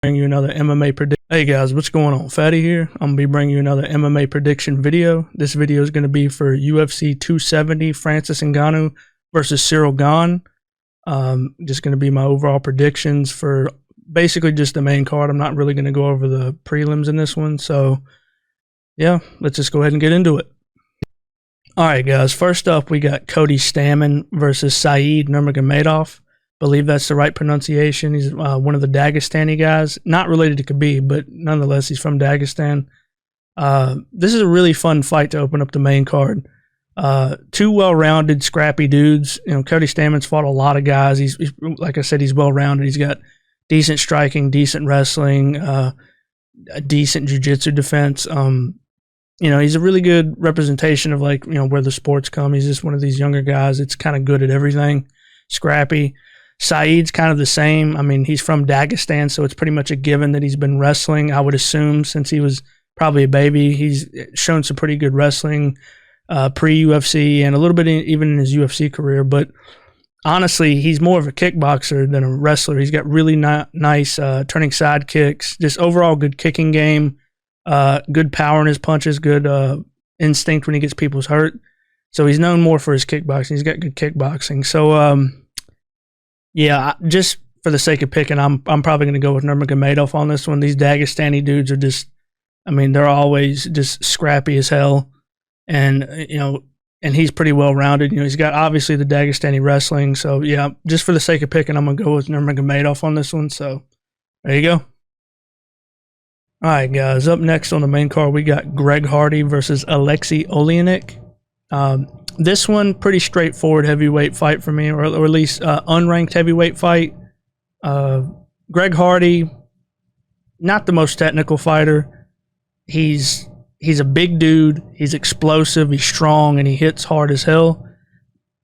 bring you another MMA prediction. Hey guys, what's going on? Fatty here. I'm gonna be bringing you another MMA prediction video. This video is gonna be for UFC 270 Francis Ngannou versus Cyril Gane. Just gonna be my overall predictions for basically just the main card. I'm not really gonna go over the prelims in this one. So yeah, let's just go ahead and get into it. All right, guys. First up, we got Cody Stamann versus Saeed Nurmagomedov. Believe that's the right pronunciation. He's one of the Dagestani guys, not related to Khabib, but nonetheless, he's from Dagestan. This is a really fun fight to open up the main card. Two well-rounded, scrappy dudes. You know, Cody Stamann's fought a lot of guys. He's like I said, he's well-rounded. He's got decent striking, decent wrestling, a decent jiu-jitsu defense. You know, he's a really good representation of, like, you know, where the sports come. He's just one of these younger guys that's kind of good at everything, scrappy. Saeed's kind of the same. I mean, he's from Dagestan, so it's pretty much a given that he's been wrestling, I would assume, since he was probably a baby. He's shown some pretty good wrestling pre-UFC and a little bit even in his UFC career. But honestly, he's more of a kickboxer than a wrestler. He's got really nice turning side kicks, just overall good kicking game, good power in his punches, good instinct when he gets people's hurt. So he's known more for his kickboxing. He's got good kickboxing. So, yeah, just for the sake of picking, I'm probably going to go with Nurmagomedov on this one. These Dagestani dudes are just, I mean, they're always just scrappy as hell. And, you know, and he's pretty well-rounded. You know, he's got obviously the Dagestani wrestling. So, yeah, just for the sake of picking, I'm going to go with Nurmagomedov on this one. So, there you go. All right, guys, up next on the main card, we got Greg Hardy versus Alexei Oleinik. This one, pretty straightforward heavyweight fight for me, or at least unranked heavyweight fight. Greg Hardy, not the most technical fighter. He's a big dude. He's explosive. He's strong, and he hits hard as hell.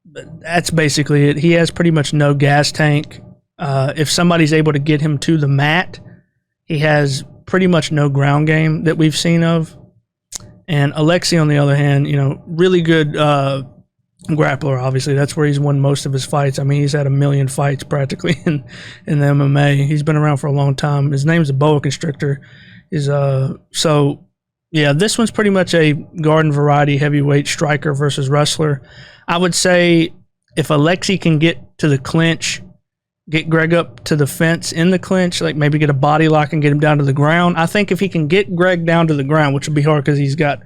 But that's basically it. He has pretty much no gas tank. If somebody's able to get him to the mat, he has pretty much no ground game that we've seen of. And Alexei, on the other hand, you know, really good grappler, obviously. That's where he's won most of his fights. I mean, he's had 1 million fights practically in the MMA. He's been around for a long time. His name's a boa constrictor. So, yeah, this one's pretty much a garden variety heavyweight striker versus wrestler. I would say if Alexei can get to the clinch, get Greg up to the fence in the clinch, like maybe get a body lock and get him down to the ground. I think if he can get Greg down to the ground, which will be hard because he's got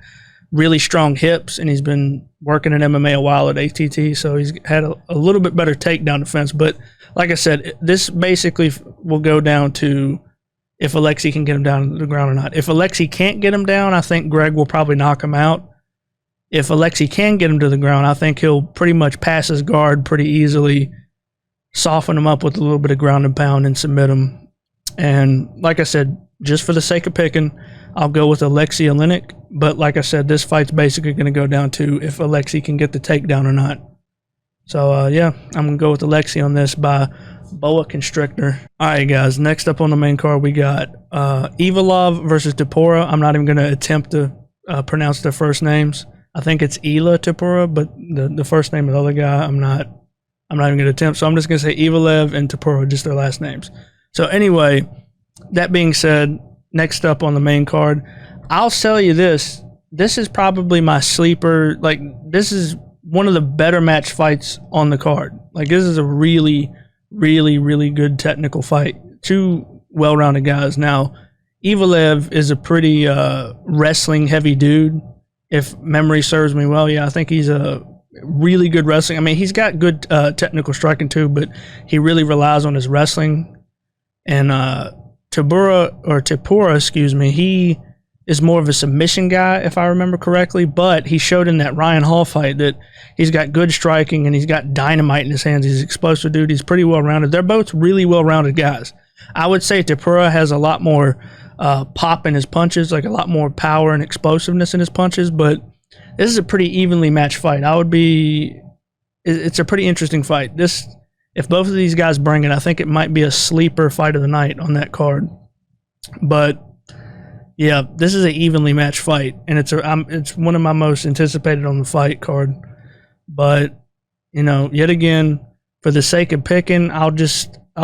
really strong hips and he's been working in MMA a while at ATT, so he's had a little bit better takedown defense. But like I said, this basically will go down to if Alexei can get him down to the ground or not. If Alexei can't get him down, I think Greg will probably knock him out. If Alexei can get him to the ground, I think he'll pretty much pass his guard pretty easily, soften him up with a little bit of ground and pound and submit him. And like I said, just for the sake of picking, I'll go with Alexei Oleinik. But like I said, this fight's basically going to go down to if Alexei can get the takedown or not. So, yeah, I'm going to go with Alexei on this by boa constrictor. All right, guys, next up on the main card, we got Ivalov versus Topuria. I'm not even going to attempt to pronounce their first names. I think it's Ila Topuria, but the first name of the other guy, I'm not even going to attempt. So I'm just going to say Ivalev and Topuria, just their last names. So anyway, that being said, next up on the main card, I'll tell you this. This is probably my sleeper. Like, this is one of the better match fights on the card. Like, this is a really, really, really good technical fight. Two well-rounded guys. Now, Ivalev is a pretty wrestling-heavy dude. If memory serves me well, yeah, I think he's a really good wrestling. I mean, he's got good technical striking too, but he really relies on his wrestling. And Topuria, excuse me, he is more of a submission guy, if I remember correctly. But he showed in that Ryan Hall fight that he's got good striking and he's got dynamite in his hands. He's an explosive dude. He's pretty well-rounded. They're both really well-rounded guys. I would say Topuria has a lot more pop in his punches, like a lot more power and explosiveness in his punches, but this is a pretty evenly matched fight. It's a pretty interesting fight. If both of these guys bring it, I think it might be a sleeper fight of the night on that card. But yeah, this is an evenly matched fight, and it's one of my most anticipated on the fight card. But, you know, yet again, for the sake of picking, I'll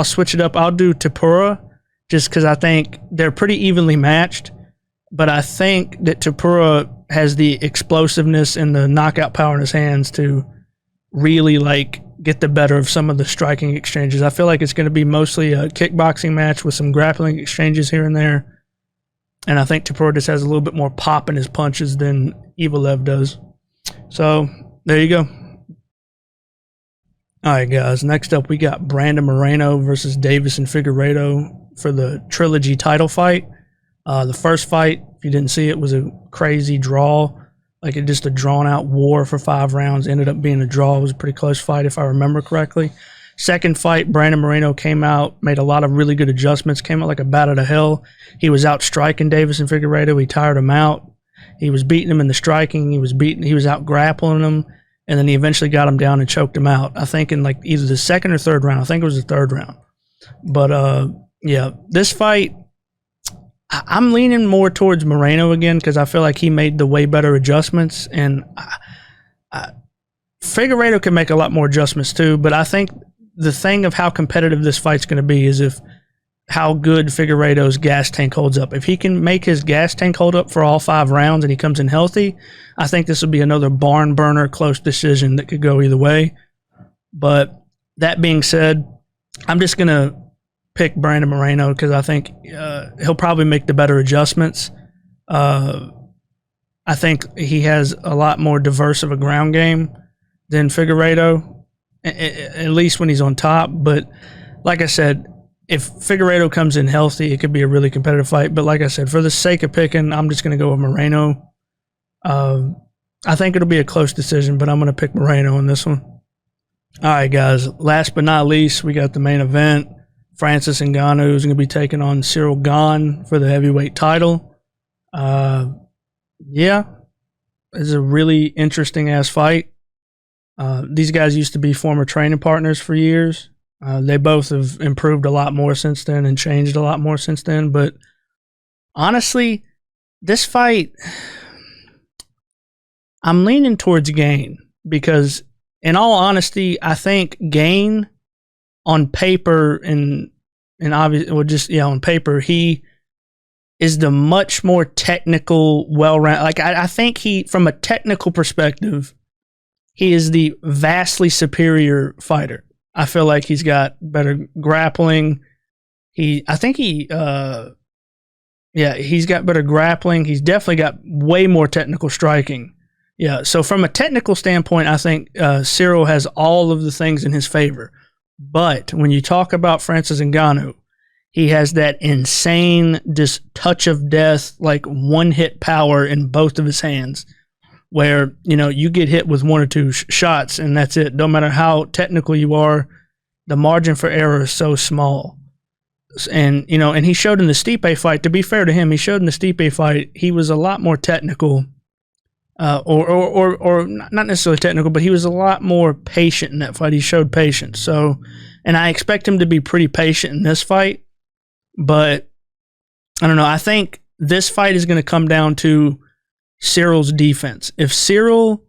switch it up. I'll do Topuria just because I think they're pretty evenly matched. But I think that Topuria has the explosiveness and the knockout power in his hands to really like get the better of some of the striking exchanges. I feel like it's going to be mostly a kickboxing match with some grappling exchanges here and there. And I think Topuria just has a little bit more pop in his punches than Evelev does. So there you go. All right, guys. Next up, we got Brandon Moreno versus Davison Figueiredo for the trilogy title fight. The first fight, if you didn't see it, was a crazy draw. Like just a drawn-out war for 5 rounds. Ended up being a draw. It was a pretty close fight, if I remember correctly. Second fight, Brandon Moreno came out, made a lot of really good adjustments, came out like a bat out of hell. He was out striking Davison Figueiredo. He tired him out. He was beating him in the striking. He was out grappling him. And then he eventually got him down and choked him out. I think in like either the second or third round. I think it was the third round. But yeah, this fight, I'm leaning more towards Moreno again because I feel like he made the way better adjustments. And Figueiredo can make a lot more adjustments too. But I think the thing of how competitive this fight's going to be is if how good Figueiredo's gas tank holds up. If he can make his gas tank hold up for all 5 rounds and he comes in healthy, I think this will be another barn burner close decision that could go either way. But that being said, I'm just going to pick Brandon Moreno because I think he'll probably make the better adjustments. I think he has a lot more diverse of a ground game than Figueiredo, at least when he's on top. But like I said, if Figueiredo comes in healthy, it could be a really competitive fight. But like I said, for the sake of picking, I'm just going to go with Moreno. I think it'll be a close decision, but I'm going to pick Moreno in this one. All right, guys. Last but not least, we got the main event. Francis Ngannou is going to be taking on Cyril Gane for the heavyweight title. Yeah, it's a really interesting-ass fight. These guys used to be former training partners for years. They both have improved a lot more since then and changed a lot more since then. But honestly, this fight, I'm leaning towards Gane because, in all honesty, I think Gane on paper and obviously, well, just on paper, he is the much more technical, well-rounded. Like I think he, from a technical perspective, he is the vastly superior fighter. I feel like he's got better grappling. He's got better grappling. He's definitely got way more technical striking. Yeah, so from a technical standpoint, I think Cyril has all of the things in his favor. But when you talk about Francis Ngannou, he has that insane, just touch of death, like one-hit power in both of his hands, where, you get hit with 1 or 2 shots and that's it. No matter how technical you are, the margin for error is so small. And, and he showed in the Stipe fight, to be fair to him, he showed in the Stipe fight, he was a lot more technical, or not necessarily technical, but he was a lot more patient in that fight. He showed patience. So, and I expect him to be pretty patient in this fight, but I don't know. I think this fight is going to come down to Cyril's defense. If Cyril,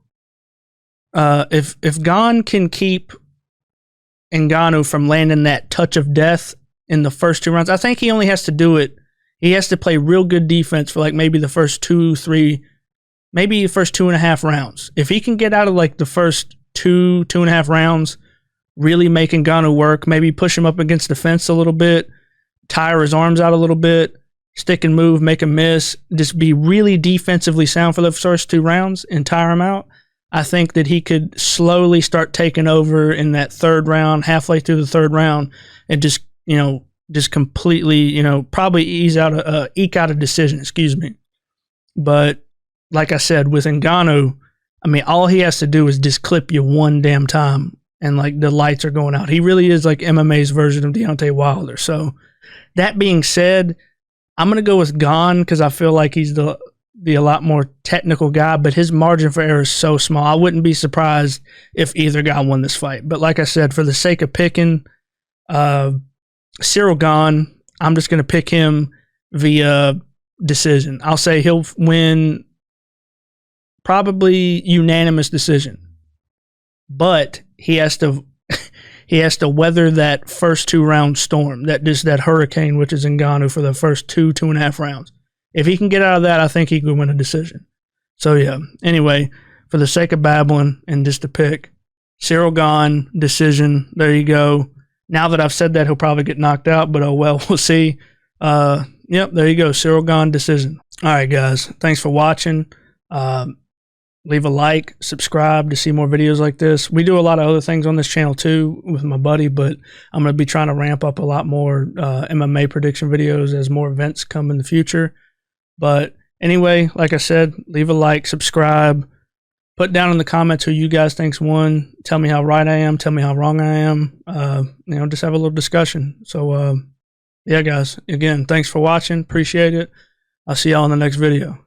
if Gane can keep Ngannou from landing that touch of death in the first 2 rounds, I think he only has to do it. He has to play real good defense for like maybe the first 2, 3, maybe the first 2.5 rounds. If he can get out of like the first 2.5 rounds, really make Ngannou work, maybe push him up against the fence a little bit, tire his arms out a little bit, stick and move, make him miss, just be really defensively sound for the first 2 rounds and tire him out, I think that he could slowly start taking over in that 3rd round, halfway through the 3rd round, and just completely, probably eke out a decision, But like I said, with Ngannou, all he has to do is just clip you one damn time and like the lights are going out. He really is like MMA's version of Deontay Wilder. So that being said, I'm going to go with Gane because I feel like he's the a lot more technical guy, but his margin for error is so small. I wouldn't be surprised if either guy won this fight. But like I said, for the sake of picking Cyril Gane, I'm just going to pick him via decision. I'll say he'll win probably unanimous decision. But he has to he has to weather that first 2-round storm, that hurricane, which is Ngannou, for the first 2.5 rounds. If he can get out of that, I think he could win a decision. So yeah. Anyway, for the sake of babbling and just to pick, Ciryl Gane, decision. There you go. Now that I've said that, he'll probably get knocked out, but oh well, we'll see. Yep, there you go. Ciryl Gane, decision. All right, guys. Thanks for watching. Leave a like, subscribe to see more videos like this. We do a lot of other things on this channel too with my buddy, but I'm going to be trying to ramp up a lot more MMA prediction videos as more events come in the future. But anyway, like I said, leave a like, subscribe. Put down in the comments who you guys think's won. Tell me how right I am. Tell me how wrong I am. Just have a little discussion. So, yeah, guys. Again, thanks for watching. Appreciate it. I'll see y'all in the next video.